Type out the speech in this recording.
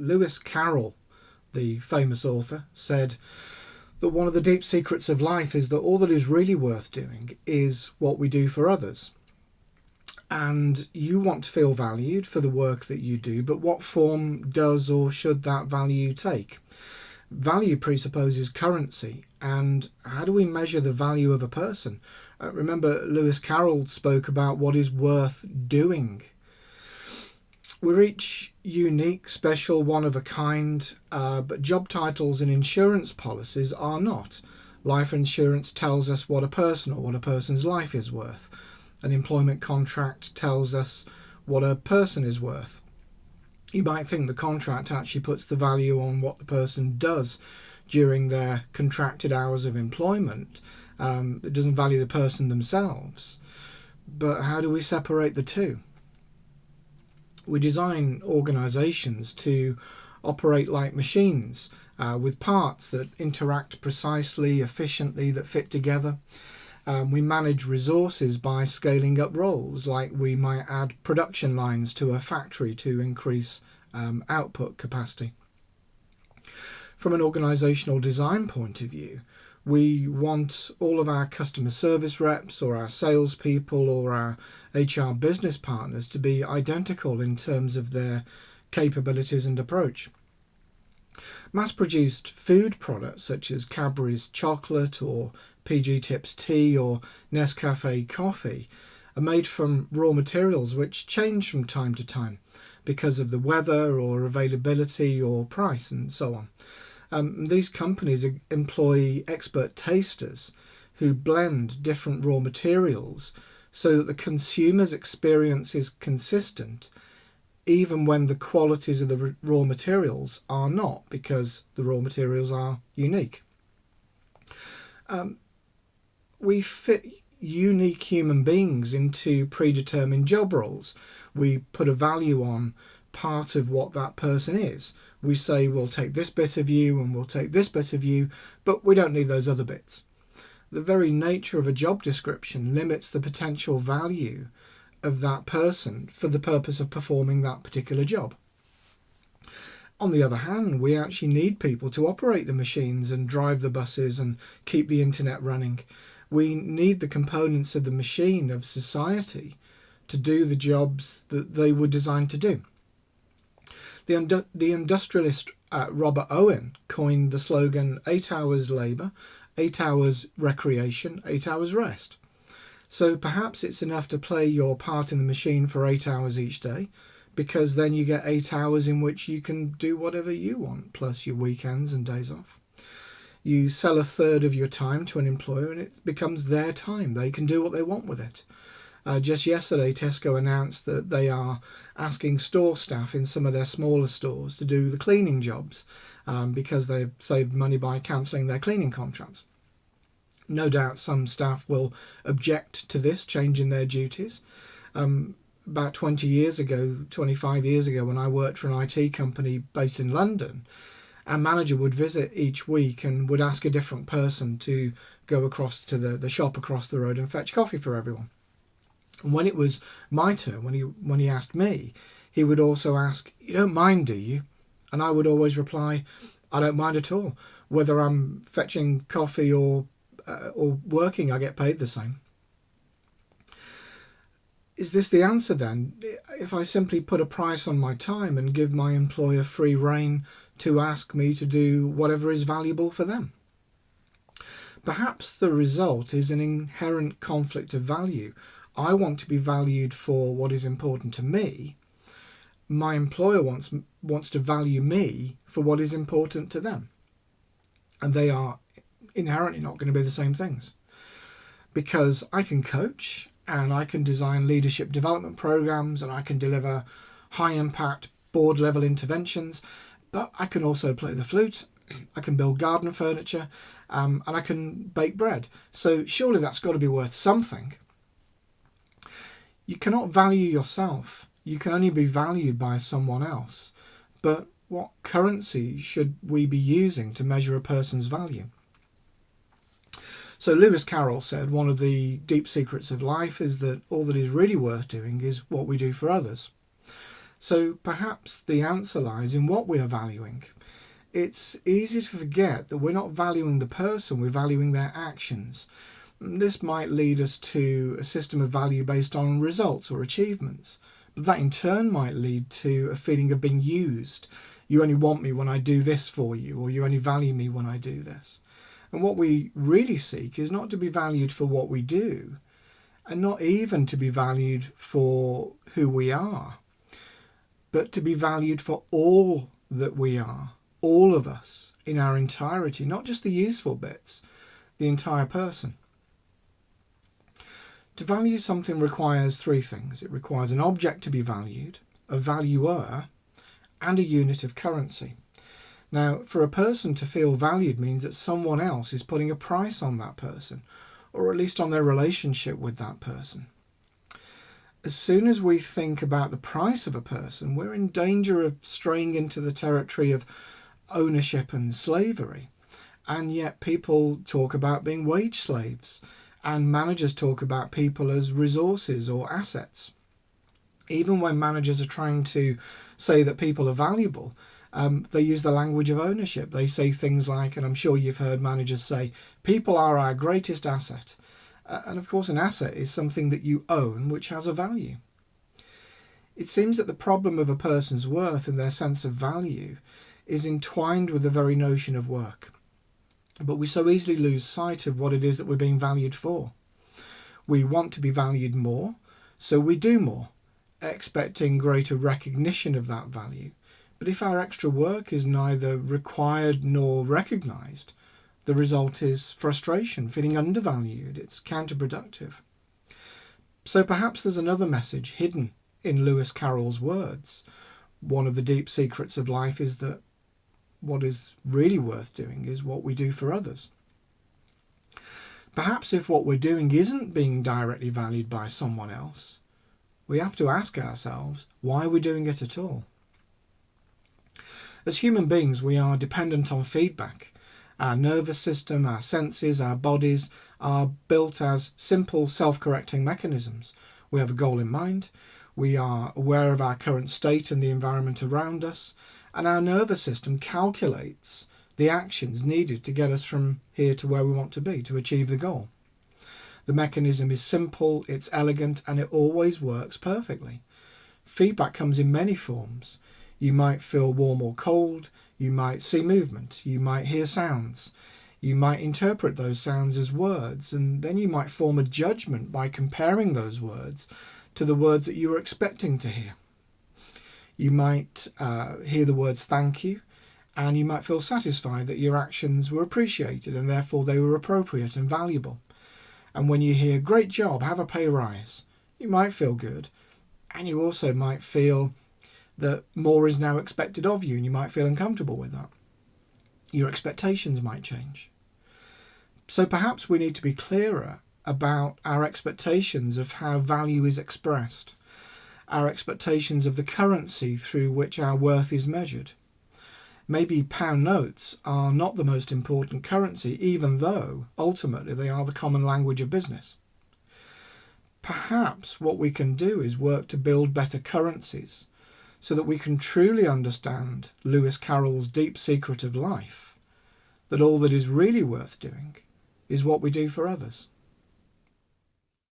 Lewis Carroll, the famous author, said that one of the deep secrets of life is that all that is really worth doing is what we do for others. And you want to feel valued for the work that you do, but what form does or should that value take? Value presupposes currency, and how do we measure the value of a person? Remember, Lewis Carroll spoke about what is worth doing. We're each unique, special, one of a kind, but job titles and insurance policies are not. Life insurance tells us what a person or what a person's life is worth. An employment contract tells us what a person is worth. You might think the contract actually puts the value on what the person does during their contracted hours of employment. It doesn't value the person themselves. But how do we separate the two? We design organisations to operate like machines with parts that interact precisely, efficiently, that fit together. We manage resources by scaling up roles, like we might add production lines to a factory to increase output capacity. From an organisational design point of view, we want all of our customer service reps or our salespeople or our HR business partners to be identical in terms of their capabilities and approach. Mass-produced food products such as Cadbury's chocolate or PG Tips tea or Nescafe coffee are made from raw materials which change from time to time because of the weather or availability or price and so on. These companies employ expert tasters who blend different raw materials so that the consumer's experience is consistent even when the qualities of the raw materials are not, because the raw materials are unique. We fit unique human beings into predetermined job roles. We put a value on part of what that person is. We say we'll take this bit of you and we'll take this bit of you, but we don't need those other bits. The very nature of a job description limits the potential value of that person for the purpose of performing that particular job. On the other hand, we actually need people to operate the machines and drive the buses and keep the internet running. We need the components of the machine of society to do the jobs that they were designed to do. The industrialist Robert Owen coined the slogan 8 hours labour, 8 hours recreation, 8 hours rest. So perhaps it's enough to play your part in the machine for 8 hours each day, because then you get 8 hours in which you can do whatever you want, plus your weekends and days off. You sell a third of your time to an employer and it becomes their time. They can do what they want with it. Just yesterday, Tesco announced that they are asking store staff in some of their smaller stores to do the cleaning jobs because they've saved money by cancelling their cleaning contracts. No doubt some staff will object to this change in their duties. About 25 years ago, when I worked for an IT company based in London, our manager would visit each week and would ask a different person to go across to the shop across the road and fetch coffee for everyone. And when it was my turn, when he asked me, he would also ask, "You don't mind, do you?" And I would always reply, "I don't mind at all. Whether I'm fetching coffee or working, I get paid the same." Is this the answer then? If I simply put a price on my time and give my employer free rein to ask me to do whatever is valuable for them? Perhaps the result is an inherent conflict of value. I want to be valued for what is important to me. My employer wants to value me for what is important to them. And they are inherently not going to be the same things. Because I can coach and I can design leadership development programs and I can deliver high impact board level interventions, but I can also play the flute, I can build garden furniture, and I can bake bread. So surely that's got to be worth something. You cannot value yourself. You can only be valued by someone else. But what currency should we be using to measure a person's value? So Lewis Carroll said one of the deep secrets of life is that all that is really worth doing is what we do for others. So perhaps the answer lies in what we are valuing. It's easy to forget that we're not valuing the person, we're valuing their actions. This might lead us to a system of value based on results or achievements, but that in turn might lead to a feeling of being used. You only want me when I do this for you, or you only value me when I do this. And what we really seek is not to be valued for what we do, and not even to be valued for who we are, but to be valued for all that we are, all of us, in our entirety, not just the useful bits, the entire person. To value something requires three things. It requires an object to be valued, a valuer, and a unit of currency. Now, for a person to feel valued means that someone else is putting a price on that person, or at least on their relationship with that person. As soon as we think about the price of a person, we're in danger of straying into the territory of ownership and slavery. And yet people talk about being wage slaves, and managers talk about people as resources or assets. Even when managers are trying to say that people are valuable, they use the language of ownership. They say things like, and I'm sure you've heard managers say, people are our greatest asset. And of course, an asset is something that you own which has a value. It seems that the problem of a person's worth and their sense of value is entwined with the very notion of work. But we so easily lose sight of what it is that we're being valued for. We want to be valued more, so we do more, expecting greater recognition of that value. But if our extra work is neither required nor recognised, the result is frustration, feeling undervalued. It's counterproductive. So perhaps there's another message hidden in Lewis Carroll's words. One of the deep secrets of life is that what is really worth doing is what we do for others. Perhaps if what we're doing isn't being directly valued by someone else, we have to ask ourselves why we're doing it at all. As human beings, we are dependent on feedback. Our nervous system, our senses, our bodies are built as simple self-correcting mechanisms. We have a goal in mind, we are aware of our current state and the environment around us, and our nervous system calculates the actions needed to get us from here to where we want to be, to achieve the goal. The mechanism is simple, it's elegant, and it always works perfectly. Feedback comes in many forms. You might feel warm or cold, you might see movement, you might hear sounds, you might interpret those sounds as words, and then you might form a judgment by comparing those words to the words that you were expecting to hear. You might hear the words thank you, and you might feel satisfied that your actions were appreciated and therefore they were appropriate and valuable. And when you hear great job, have a pay rise, you might feel good, and you also might feel that more is now expected of you, and you might feel uncomfortable with that. Your expectations might change. So perhaps we need to be clearer about our expectations of how value is expressed, our expectations of the currency through which our worth is measured. Maybe pound notes are not the most important currency, even though ultimately they are the common language of business. Perhaps what we can do is work to build better currencies so that we can truly understand Lewis Carroll's deep secret of life, that all that is really worth doing is what we do for others.